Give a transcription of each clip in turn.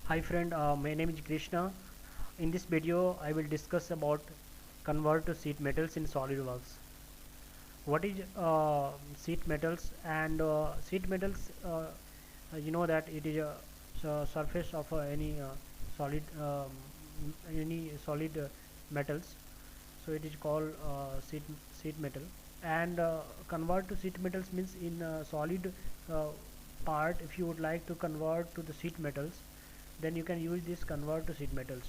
Hi friend, my name is Krishna. In this video I will discuss about convert to sheet metals in SolidWorks. What is sheet metals? And sheet metals, you know that it is a surface of solid any solid metals. So it is called sheet metal. And convert to sheet metals means in solid uh, part. If you would like to convert to the sheet metals, then you can use this convert to sheet metals.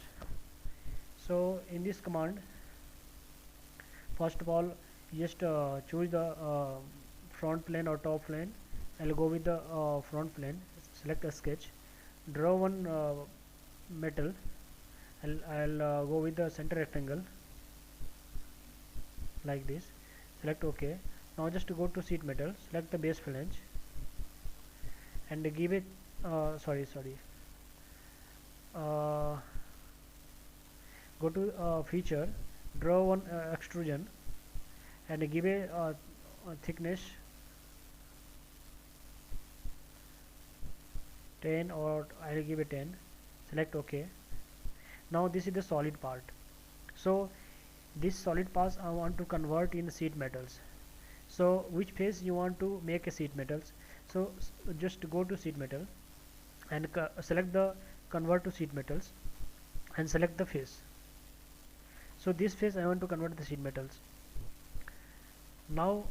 So in this command, first of all, just choose the front plane or top plane. I'll go with the front plane. Select a sketch, draw one metal. I'll go with the center rectangle like this. Select OK. Now just to go to sheet metal, select the base flange and give it sorry, uh, go to feature, draw one extrusion and give a thickness 10, or I'll give it 10. Select OK. Now this is the solid part. So this solid parts I want to convert in sheet metals. So which phase you want to make a sheet metals? So just go to sheet metal and select the convert to sheet metals and select the phase. So this phase I want to convert the sheet metals. Now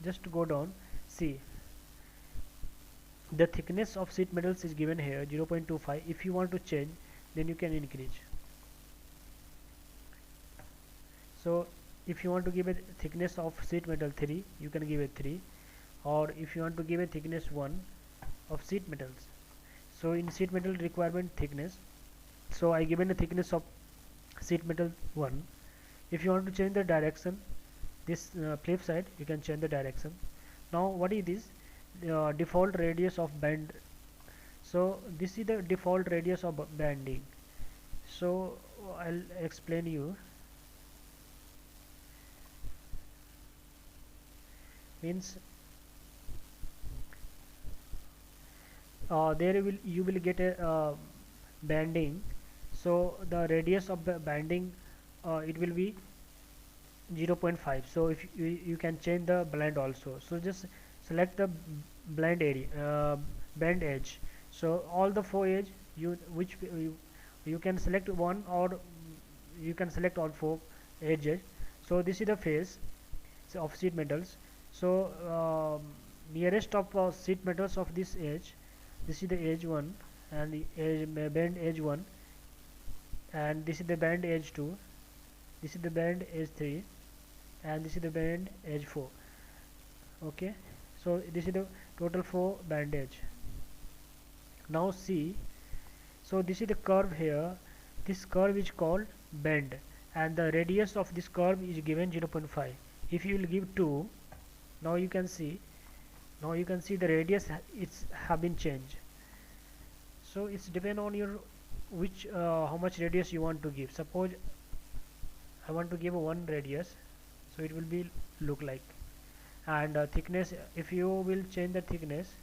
just go down, see the thickness of sheet metals is given here 0.25. If you want to change, then you can increase. So if you want to give a thickness of sheet metal 3, you can give it 3, or if you want to give a thickness 1 of sheet metals. So in sheet metal requirement thickness, so I given a thickness of sheet metal 1. If you want to change the direction, this flip side, you can change the direction. Now what is this? Default radius of bend. So this is the default radius of bending. So I'll explain you. Means there you will get a bending. So the radius of the bending it will be 0.5. So if you can change the blend also. So just select the blend area, bend edge. So all the four edge you can select one, or you can select all four edges. So this is the face of sheet metals. So nearest of sheet metals of this edge, this is the edge 1 and the edge bend edge 1, and this is the bend edge 2, this is the bend edge 3, and this is the bend edge 4. Okay, so this is the total 4 bend edge. Now see, so this is the curve here. This curve is called bend, and the radius of this curve is given 0.5. If you will give 2, now you can see the radius it's have been changed. So it's depend on your which how much radius you want to give. Suppose I want to give a 1 radius, so it will be look like. And thickness, if you will change the thickness,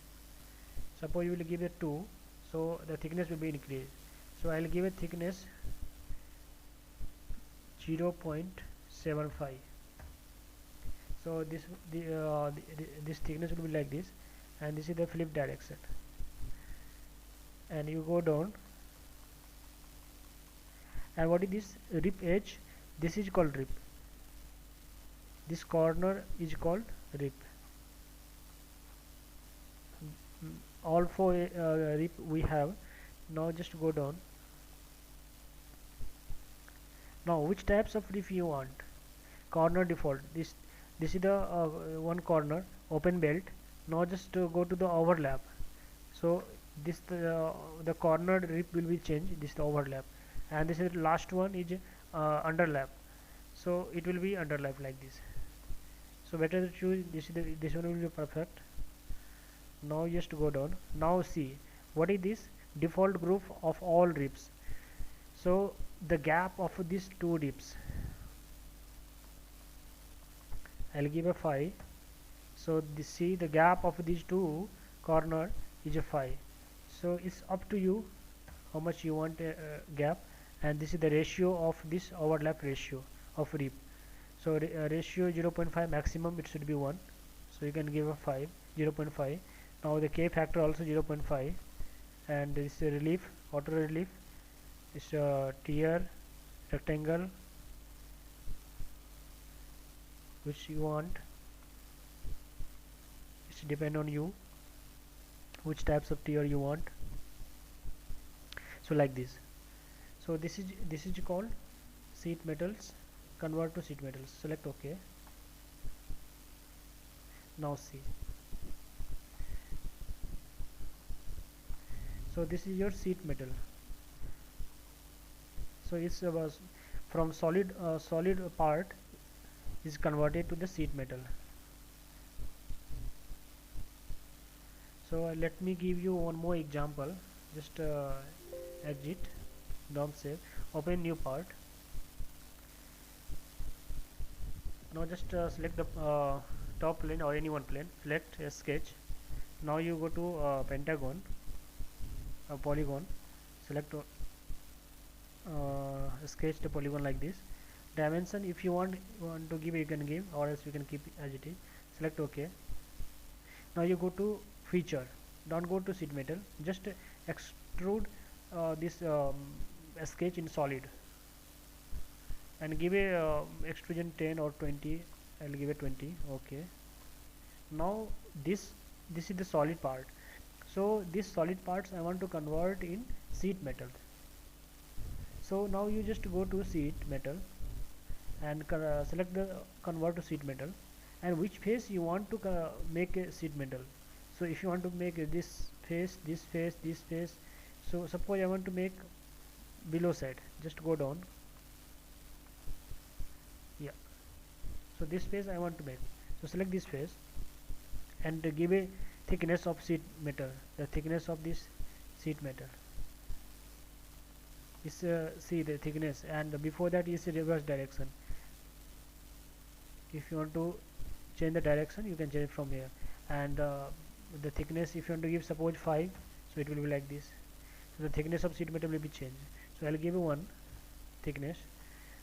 suppose you will give it 2, so the thickness will be increased. So I'll give a thickness 0.75. So this thickness will be like this, and this is the flip direction. And you go down, and what is this rip edge? This is called rip. This corner is called rip. All four rip we have. Now just go down. Now which types of rip you want? Corner default. This is the one corner open belt. Now just go to the overlap. So this the corner rip will be changed. This is the overlap, and this is the last one is underlap. So it will be underlap like this. So better to choose this one will be perfect. Now just go down. Now see what is this default group of all rips. So the gap of these two rips, I'll give a 5. So see the gap of these two corner is a 5. So it's up to you how much you want gap, and this is the ratio of this overlap ratio of rip. So ratio 0.5, maximum it should be 1, so you can give a 5, 0.5. Now the K factor also 0.5, and this relief, auto relief is tier rectangle which you want. It's depend on you which types of tier you want. So like this. So this is called sheet metals. Convert to sheet metals. Select OK. Now see. So this is your sheet metal. So it's from solid part is converted to the sheet metal. So let me give you one more example. Just exit, don't save, open new part. Now just select the top plane or any one plane, select a sketch. Now you go to pentagon, polygon, select sketch the polygon like this. Dimension, if you want to give, you can give, or else you can keep as it is. Select OK. Now you go to feature, don't go to sheet metal, just extrude this sketch in solid and give a extrusion 10 or 20. I'll give it 20. Okay. Now this is the solid part. So this solid parts I want to convert in sheet metal. So now you just go to sheet metal and select the convert to sheet metal, and which face you want to make a sheet metal. So if you want to make this face, this face, this face, so suppose I want to make below side, just go down. Yeah, so this face I want to make, so select this face and give a thickness of sheet metal. The thickness of this sheet metal is see the thickness, and before that is the reverse direction. If you want to change the direction, you can change it from here. And the thickness, if you want to give suppose 5, so it will be like this. So the thickness of sheet metal will be changed. So I'll give you 1 thickness.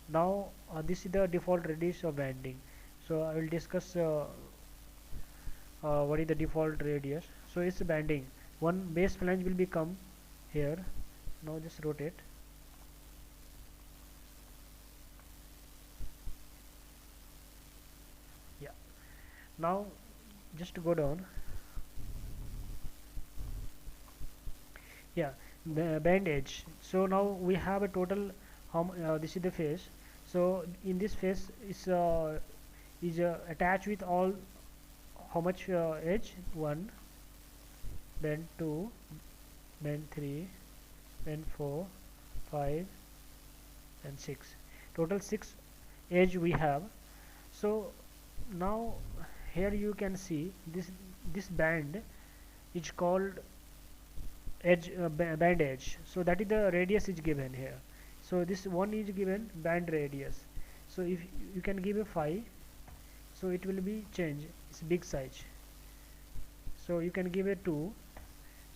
Now this is the default radius of banding. So I will discuss what is the default radius. So it's banding. One base flange will become here. Now just rotate. Yeah. Now just go down. Yeah, band edge. So now we have a total. This is the face. So in this face is attached with all how much edge? 1, band 2, band 3, band 4, 5, and 6. Total 6 edge we have. So now here you can see this band is called edge, band edge. So that is the radius is given here. So this one is given band radius. So if you can give a 5, so it will be change, it's big size. So you can give a 2,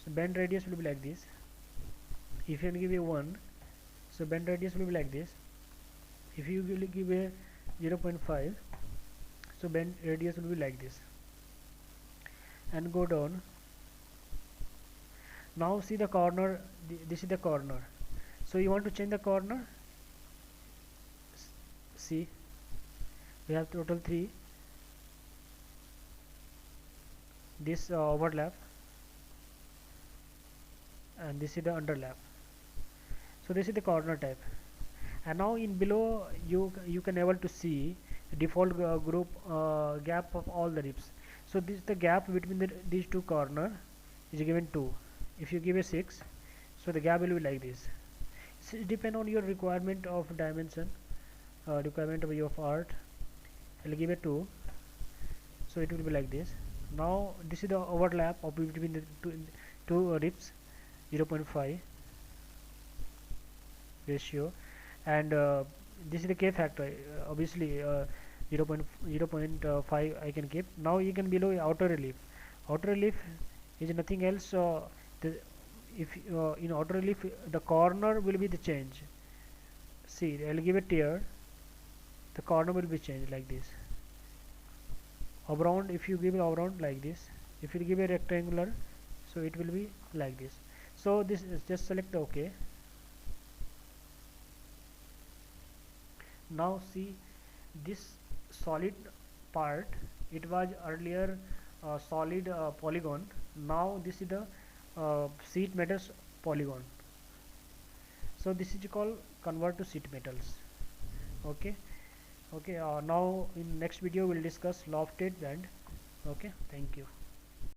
so band radius will be like this. If you can give a 1, so band radius will be like this. If you will give a 0.5, so band radius will be like this. And go down. Now see the corner, this is the corner. So you want to change the corner. See, we have total 3. This overlap, and this is the underlap. So this is the corner type. And now in below you can able to see the default group gap of all the ribs. So this is the gap between these two corner is given 2. If you give a 6, so the gap will be like this. So it depend on your requirement of dimension, requirement of your part. I'll give a 2, so it will be like this. Now this is the overlap of between the two ribs, 0.5 ratio, and this is the K factor. Obviously 0.5 I can keep. Now you can below outer relief. Outer relief is nothing else. if in auto relief the corner will be the change. See, I'll give a tear, the corner will be changed like this. Around, if you give it around like this, if you give a rectangular, so it will be like this. So this is just select OK. Now see, this solid part, it was earlier solid polygon. Now this is the sheet metals polygon. So this is called convert to sheet metals. Okay. Okay, now in next video we'll discuss lofted band. Okay, thank you.